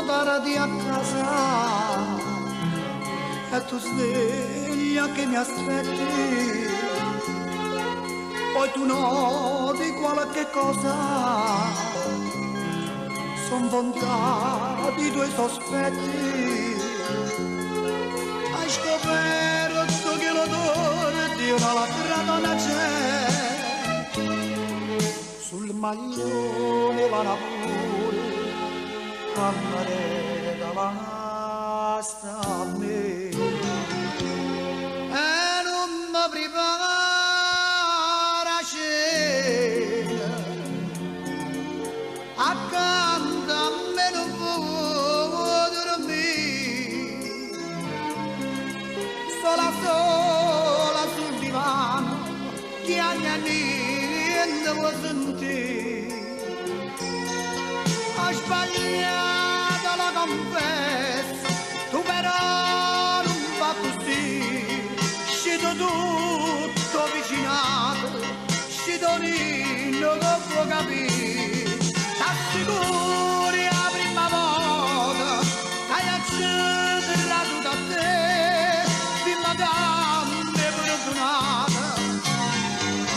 tardi a casa e tu sveglia che mi aspetti, poi tu noti qualche cosa, son volontà i tuoi sospetti, hai scoperto che l'odore di un'altra donna c'è, sul maglione va la pure, mamma regala sta a me, e non mi prepara cena, accanto a me non può dormire, sola sola sul divano, che agli anni niente può sentire, ho sbagliato la confesso, tu però non fa così, scendo tutto vicinato, scendo ninno non può capire, t'assicuri la prima volta, hai accettato da te, di madame perdonata,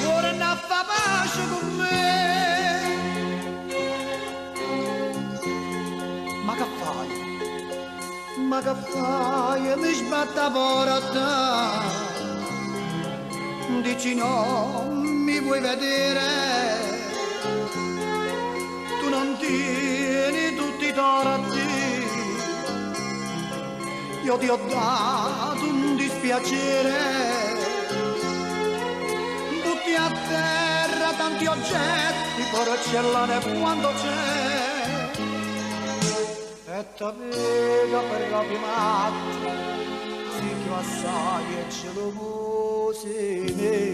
ora non fa pace con me. Ma che fai? Mi sbatta la porta, dici no, mi vuoi vedere, tu non tieni tutti i torti, io ti ho dato un dispiacere, butti a terra tanti oggetti, porcellane quando c'è, e t'aveva per la pimatta, si che assai e ce lo musi me.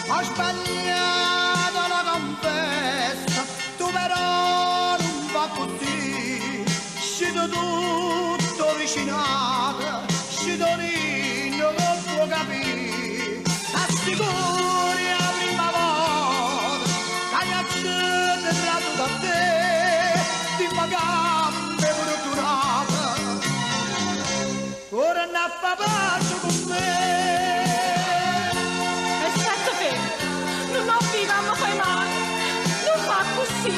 Ho sbagliato la confessa, tu però non va così, scendo tutto vicinato, scendo ninno non può capire, assicuri la prima volta, hai accettato da te, di gambe fortunata, ora non fa pace con me. Mamma fai male, non fa così.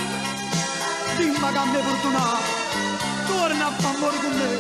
Dimma che mi è fortunato, torna a fa amore con me.